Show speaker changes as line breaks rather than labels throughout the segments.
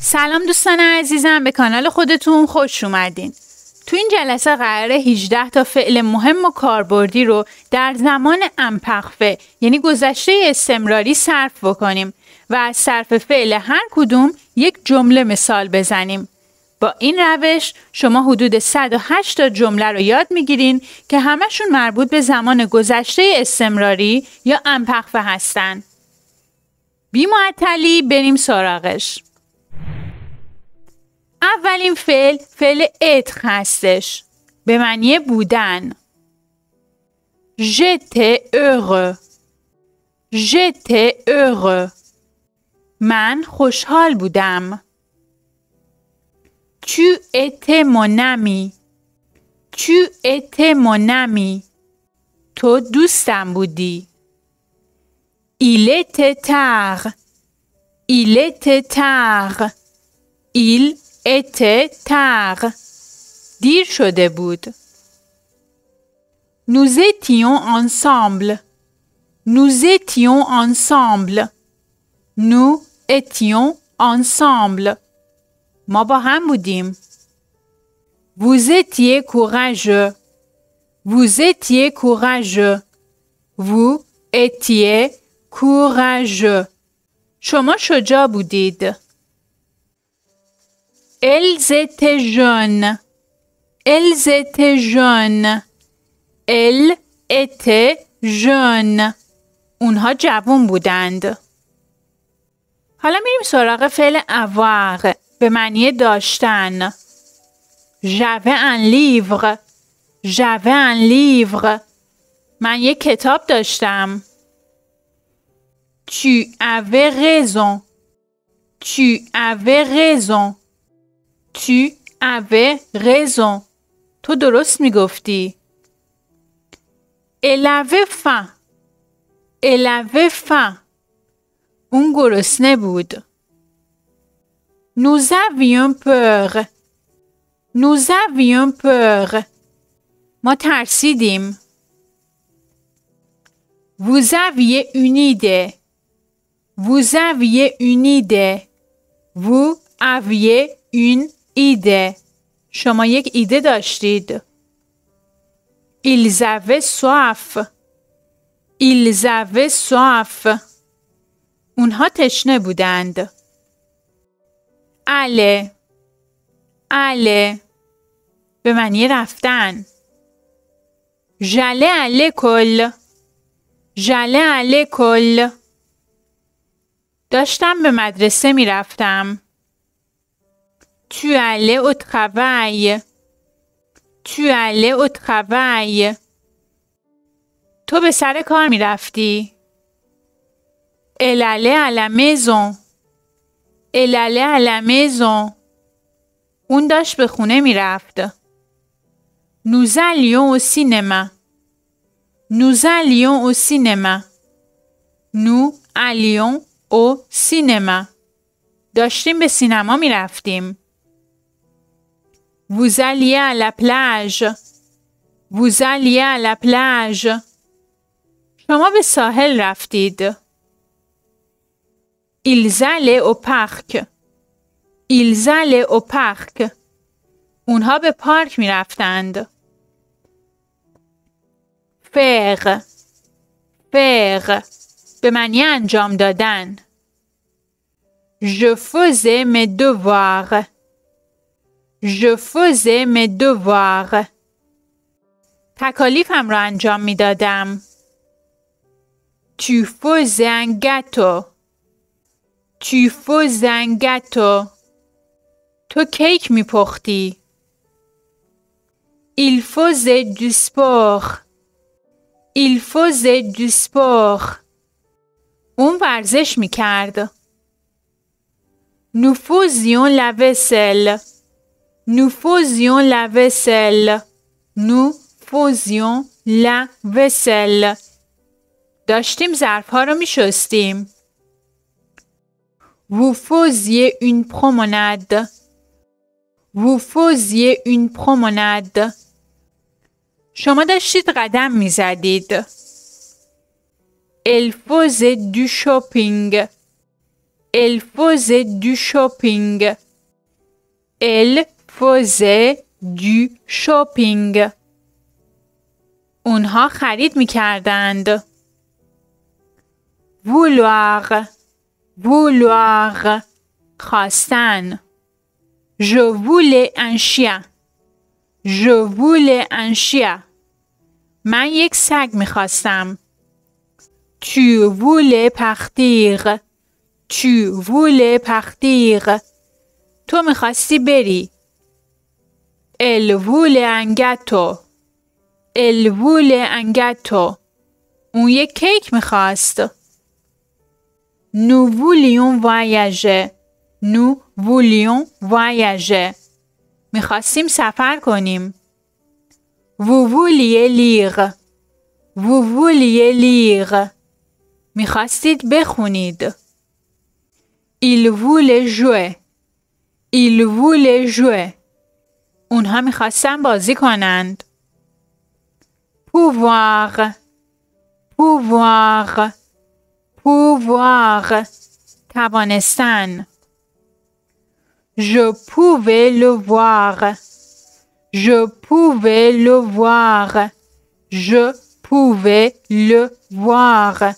سلام دوستان عزیزم، به کانال خودتون خوش اومدین. تو این جلسه قراره 18 تا فعل مهم و کاربردی رو در زمان امپرفه یعنی گذشته استمراری صرف بکنیم و از صرف فعل هر کدوم یک جمله مثال بزنیم. با این روش شما حدود 108 تا جمله رو یاد میگیرین که همشون مربوط به زمان گذشته استمراری یا امپرفه هستن. بی معطلی بریم سراغش. اولین فعل être هستش، به معنی بودن. J'étais heureux. J'étais heureux. من خوشحال بودم. Tu étais mon ami. Tu étais mon ami. تو دوستم بودی. Il était tard. Il était tard. Il était tard. دیر شده بود. Nous étions ensemble. Nous étions ensemble. Nous étions ensemble. ما با هم بودیم. Vous étiez courageux. Vous étiez courageux. Vous étiez courageux. شما شجاع بودید. Elles étaient jeunes. Elles étaient jeunes. Elles étaient jeunes. اونها جوان بودند. حالا میریم سراغ فعل avoir به معنی داشتن. J'avais un livre. J'avais un livre. من یک کتاب داشتم. Tu avais raison. Tu avais raison. Tu avais raison. تو درست میگفتی. Elle avait faim. Elle avait faim. اون گرسنه بود. Nous avions peur. Nous avions peur. ما ترسیدیم. Vous aviez une idée. Vous aviez une idée. Vous aviez une idée. شما یک ایده داشتید. Ils avaient soif. Ils avaient soif. اونها تشنه بودند. aller. aller. به معنی رفتن. J'allais à l'école. J'allais à l'école. داشتم به مدرسه می رفتم. Tu allais au travail. Tu allais au travail. تو به سر کار می رفتی. Elle allait à la maison. Elle allait à la maison. اون داشت به خونه می رفت. Nous allions au cinéma. Nous allions au cinéma. Nous allions au cinéma. داشتیم به سینما می رفتیم. Vous alliez à la plage. Vous alliez à la plage. شما به ساحل رفتید. Ils allaient au parc. Ils allaient au parc. اونها به پارک می رفتند. Faire. Faire. به معنی انجام دادن. Je faisais mes devoirs. Je faisais mes devoirs. تکالیفم را انجام می دادم. Tu faisais un gâteau. Tu faisais un gâteau. تو کیک می پختی. Il faisait du sport. Il faisait du sport. اون ورزش می کرد. Nous faisions la vaisselle. Nous faisions la vaisselle. Nous faisions la vaisselle. داشتیم ظرفها رو می شستیم. Vous faisiez une promenade. Vous faisiez une promenade. شما داشتید قدم می زدید. Elle faisait du shopping. Elle faisait du shopping. Elle faisait du shopping. اونها خرید می کردند. vouloir vouloir خواستن. Je voulais un chien. Je voulais un chien. من یک سگ می خواستم. Tu voulais partir. Tu voulais partir. تو می خواستی بری. Elle voulait un gâteau. Elle voulait un gâteau. اون یک کیک می خواست. Nous voulions voyager. Nous voulions voyager. می خواستیم سفر کنیم. Vous vouliez lire. Vous vouliez lire. می خواستید بخونید. Il voulait jouer. Il voulait jouer. اونها می خواستن بازی کنند. Pouvoir. Pouvoir. Pouvoir. توانستن. Je pouvais le voir. Je pouvais le voir. Je pouvais le voir.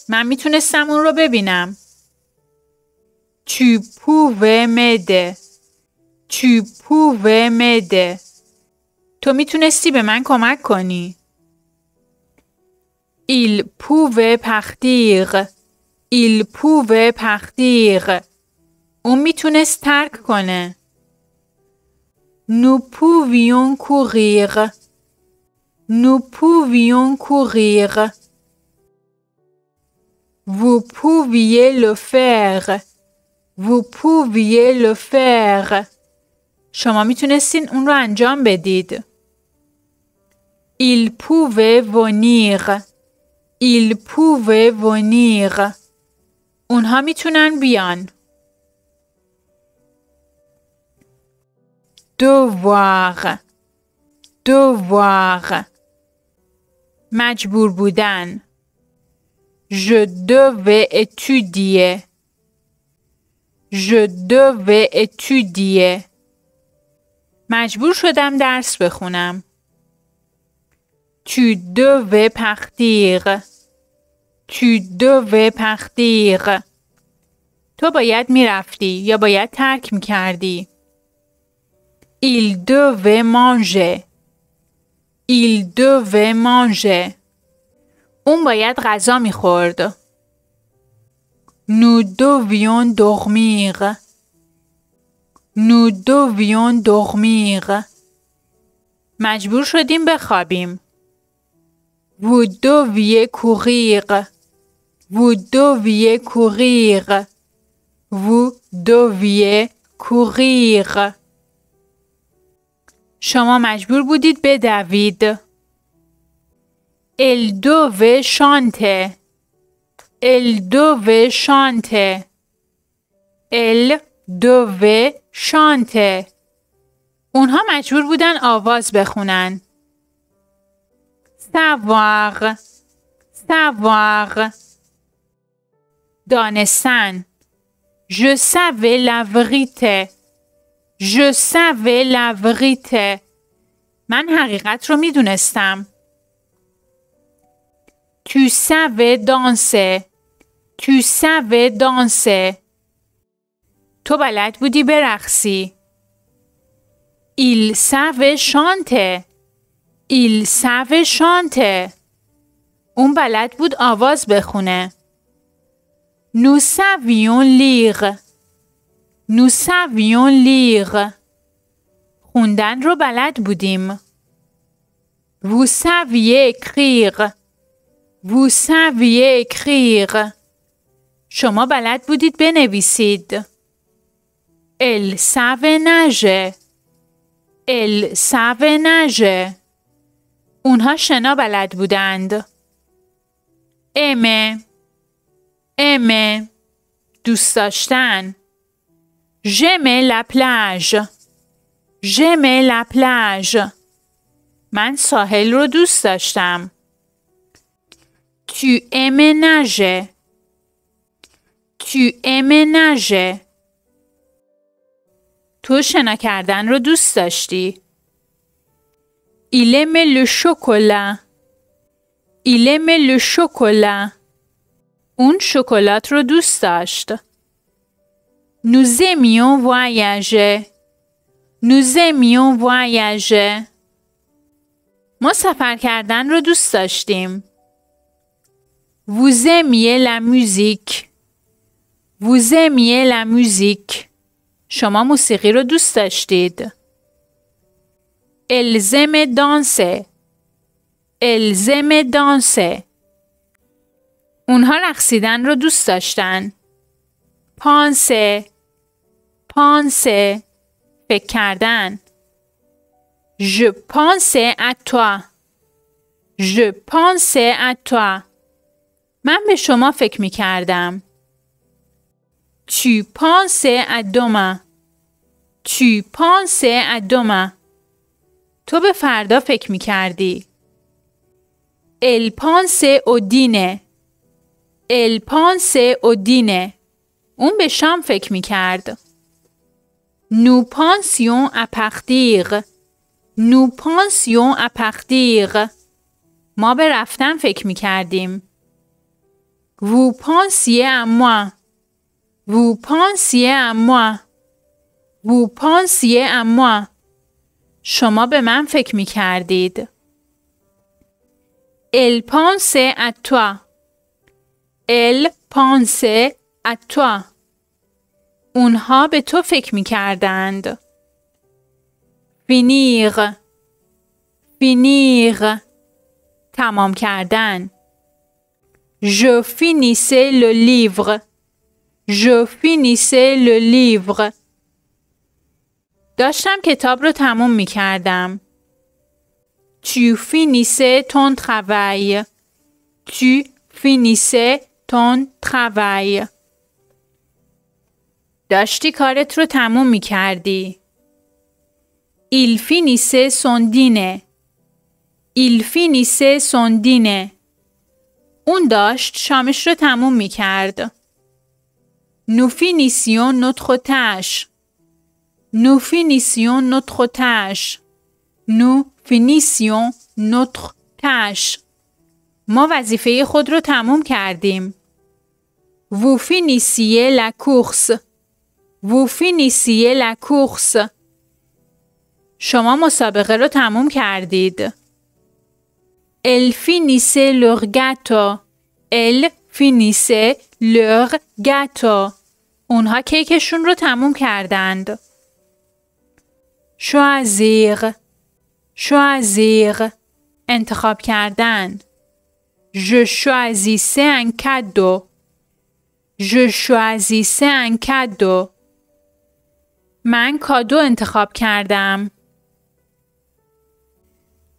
من میتونستم اون رو ببینم. Tu pouvais m'aider. Tu pouvais m'aider. تو میتونستی به من کمک کنی. Il pouvait partir. Il pouvait partir. اون میتونست ترک کنه. Nous pouvions courir. Nous pouvions courir. Vous pouviez le faire. Vous pouviez le faire. شما میتونستین اون رو انجام بدید. Il pouvait venir. Il pouvait venir. اونها میتونن بیان. devoir. devoir. مجبور بودن. Je devais étudier. Je devais étudier. مجبور شدم درس بخونم. Tu devais partir. Tu devais partir. تو باید میرفتی یا باید ترک میکردی. Il devait manger. Il devait manger. اون باید غذا میخورد. Nous devions dormir. Nous devions dormir. مجبور شدیم بخوابیم. Vous deviez courir. Vous deviez courir. Vous deviez courir. شما مجبور بودید بدوید. Elle devait chanter. Elle devait chanter. Elle devait chanter. اونها مجبور بودن آواز بخونن. savoir. savoir. دانستن. Je savais la vérité. Je savais la vérité. من حقیقت رو میدونستم. Tu savais danser. Tu savais danser. تو بلد بودی برقصی. Il savait chanter. Il savait chanter. اون بلد بود آواز بخونه. Nous savions lire. Nous savions lire. خوندن رو بلد بودیم. Vous saviez écrire. Vous saviez écrire. شما بلد بودید بنویسید. Elle savait nager. Elle savait nager. اونها شنا بلد بودند. aimer. aimer. دوست داشتن. J'aimais la plage. J'aimais la plage. من ساحل رو دوست داشتم. Tu aimais nager. Tu Tu aimes nager. تو شنا کردن رو دوست داشتی. Il aime le chocolat. Il aime le chocolat. اون شکلات رو دوست داشت. Nous aimions voyager. Nous aimions voyager. ما سفر کردن رو دوست داشتیم. Vous aimiez la musique. Vous aimiez la musique. شما موسیقی رو دوست داشتید. Elles aimaient danser. Elles aimaient danser. اونها رقصیدن رو دوست داشتن. Penser. Penser. فکر کردن. Je pensais à toi. Je pensais à toi. من به شما فکر می کردم. Tu pensais à demain. Tu pensais à demain. تو به فردا فکر می کردی. Elle pensait au dîner. Elle pensait au dîner. اون به شام فکر می کرد. Nous pensions à partir. Nous pensions à partir. ما به رفتن فکر می کردیم. Vous pensiez à moi. Vous pensiez à moi. Vous pensiez à moi. شما به من فکر می کردید. Elle pensait à toi. Elle pensait à toi. اونها به تو فکر می کردند. Finir. Finir. تمام کردن. Je finissais le livre. Je finissais le livre. داشتم کتاب رو تموم می کردم. Tu finissais ton travail. Tu finissais ton travail. داشتی کارت رو تموم می کردی. Il finissait son dîner. Il finissait son dîner. اون داشت شامش رو تموم می کرد. Nous finissions notre tâche. Nous finissions notre tâche. Nous finissions notre tâche. ما وظیفه خود رو تموم کردیم. Vous finissiez la course. Vous finissiez la course. شما مسابقه رو تموم کردید. Elles finissaient leur gâteau. Elles finissaient leur gâteau. اونها کیکشون رو تموم کردند. Choisir. Choisir. انتخاب کردن. Je choisissais un cadeau. Je choisissais un cadeau. من کادو انتخاب کردم.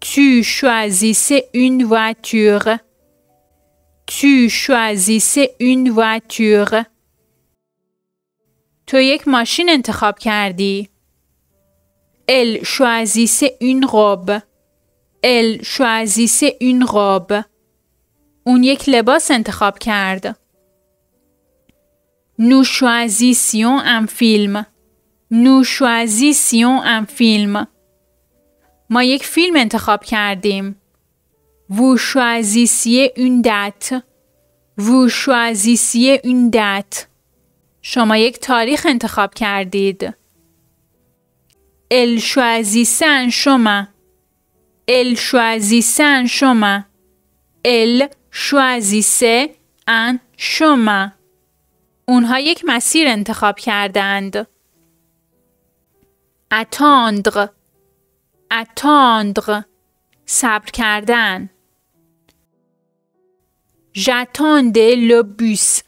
Tu choisissais une voiture. Tu choisissais une voiture. تو یک ماشین انتخاب کردی. Elle choisissait une robe. Elle choisissait une robe. اون یک لباس انتخاب کرد. Nous choisissions un film. Nous choisissions un film. ما یک فیلم انتخاب کردیم. Vous choisissiez une date. Vous choisissiez une date. شما یک تاریخ انتخاب کردید. Elle choisissait un chemin. Elle choisissait un chemin. Elle choisissait un chemin. اونها یک مسیر انتخاب کردند. Attendre. Attendre. صبر کردن. J'attendais le bus.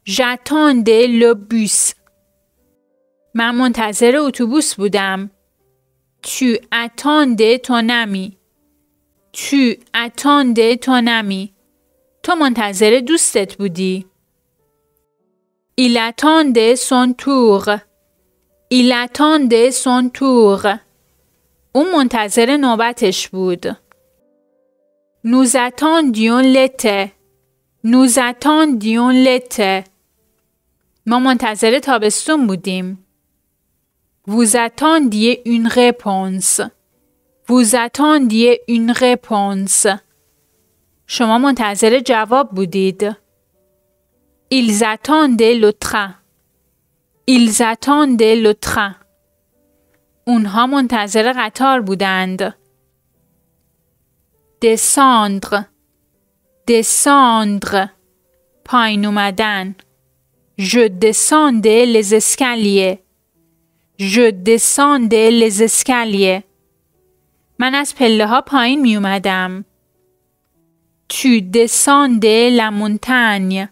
J'attendais le bus. من منتظر اتوبوس بودم. Tu attendais ton ami. Tu attendais ton ami. تو منتظر دوستت بودی. Il attendait son tour. Il attendait son tour. اون منتظر نوبتش بود. Nous attendions l'été. Nous attendions l'été. ما منتظر تابستون بودیم. Vous attendiez une réponse. Vous attendiez une réponse. شما منتظر جواب بودید. Ils attendaient le train. Ils attendaient le train. اونها منتظر قطار بودند. Descendre. Descendre. پایین اومدن. Je descendais les escaliers. Je descendais les escaliers. من از پله ها پایین می اومدم. Tu descendais la montagne.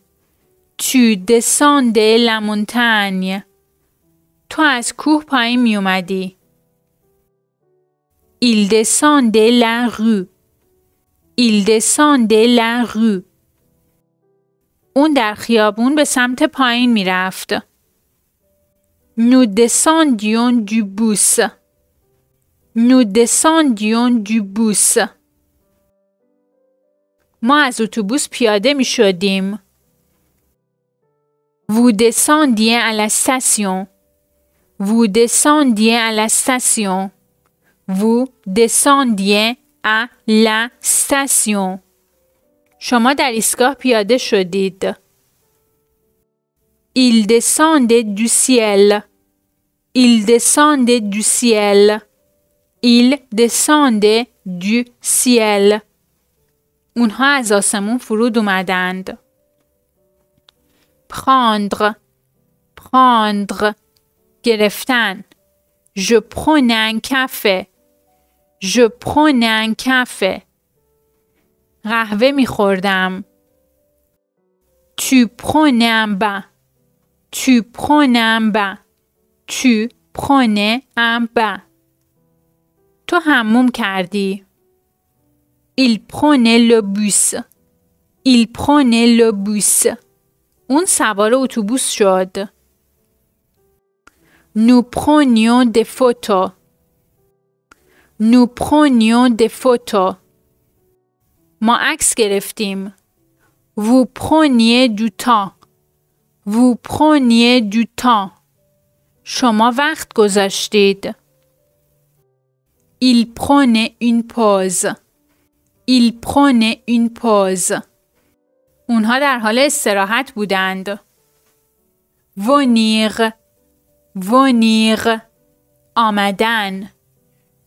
Tu descendais la montagne. تو از کوه پایین می اومدی. Il descendait la rue. Il descendait la rue. اون در خیابون به سمت پایین می رفت. Nous descendions du bus. Nous descendions du bus. ما از اتوبوس پیاده می شدیم. Vous descendiez à la station. Vous descendiez à la station. Vous descendiez à la station. شما در ایستگاه پیاده شدید. Il descendait du ciel. Il descendait du ciel. Il descendait du ciel. اونها از آسمون فرود اومدند. Prendre. Prendre. گرفتن. Je prenais un café. Je prenais un café. قهوه می‌خوردم. Tu prenais un bain. Tu prenais un bain. Tu prenais un bain. تو حموم کردی. Il prenait le bus. Il prenait le bus. اون سوار اتوبوس شد. Nous prenions des photos. Nous prenions des photos. ما عکس گرفتیم. Vous preniez du temps. Vous preniez du temps. شما وقت گذاشتید. Il prenait une pause. Il prenait une pause. اونها در حال استراحت بودند. Venir. Venir. آمدن.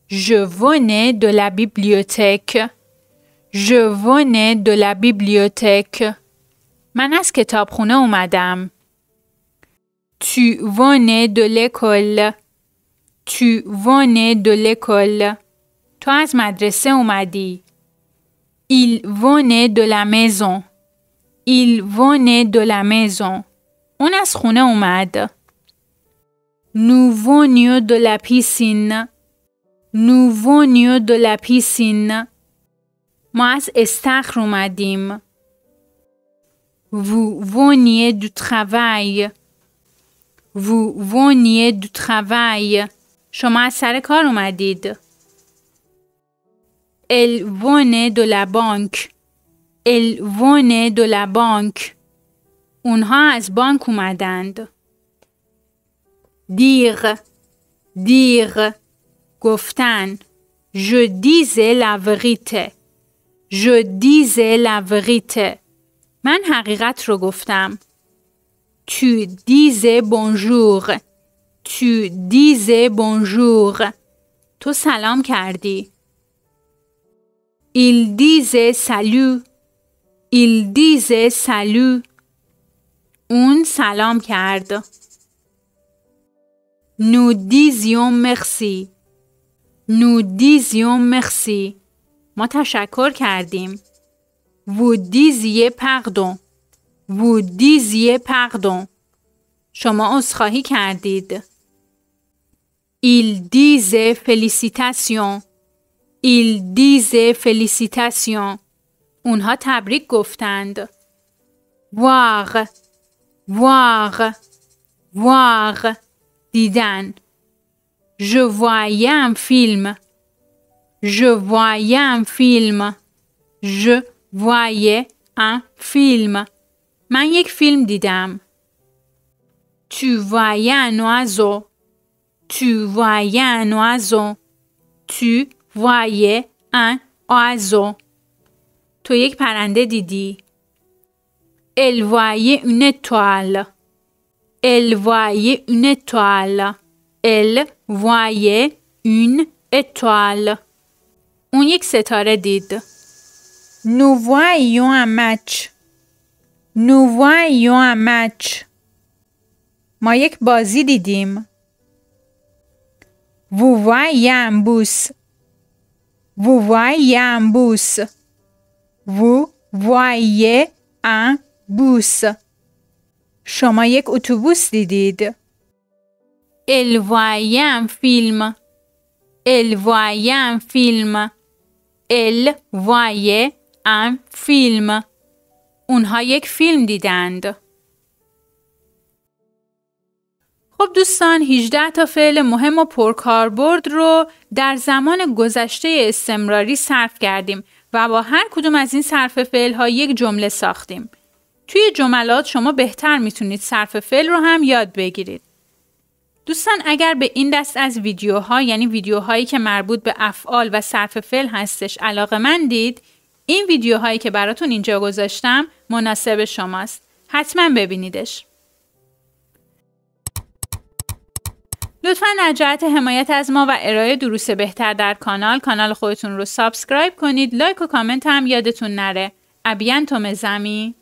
Je venais de la bibliothèque. Je venais de la bibliothèque. من از کتابخونه اومدم. Tu venais de l'école. Tu venais de l'école. تو از مدرسه اومدی. Il venait de la maison. Il venait de la maison. اون از خونه اومد. Nous venions de la piscine. Nous venions de la piscine. ما از استخر اومدیم. Vous veniez du travail. Vous veniez du travail. شما از سر کار اومدید. Elle venait de la banque. Elle venait de la banque. اونها از بانک اومدند. Dire. Dire. گفتن. Je disais la vérité. Je disais la vérité. من حقیقت رو گفتم. Tu disais bonjour. Tu disais bonjour. تو سلام کردی. Il disait salut. Il disait salut. اون سلام کرد. Nous disions merci. Nous disions merci. ما تشکر کردیم. Vous disiez pardon. Vous disiez pardon. شما عذرخواهی کردید. Il disait félicitations. Il disait félicitations. اونها تبریک گفتند. Voir. Voir. Voir. دیدن. Je voyais un film. Je voyais un film. Je voyais un film. من یک فیلم دیدم. Tu voyais un oiseau. Tu voyais un oiseau. Tu voyais un oiseau. تو یک پرنده دیدی. Elle voyait une étoile. Elle voyait une étoile. Elle voyait une étoile. اون یک ستاره دید. Nous voyions un match. Nous voyions un match. ما یک بازی دیدیم. Vous voyez un bus. Vous voyez un bus. Vous voyez un bus. شما یک اتوبوس دیدید. Elle voyait un film. Elle voyait un film. Elle voyait un film. اونها یک فیلم دیدند. خب دوستان 18 تا فعل مهم و پرکاربرد رو در زمان گذشته استمراری صرف کردیم و با هر کدوم از این صرف فعل ها یک جمله ساختیم. توی جملات شما بهتر میتونید صرف فعل رو هم یاد بگیرید. دوستان اگر به این دست از ویدیوها یعنی ویدیوهایی که مربوط به افعال و صرف فعل هستش علاقه‌مندید، این ویدیوهایی که براتون اینجا گذاشتم مناسب شماست. حتما ببینیدش. لطفاً در جهت حمایت از ما و ارائه دروس بهتر در کانال خودتون رو سابسکرایب کنید. لایک و کامنت هم یادتون نره. ابیانتو مزامی.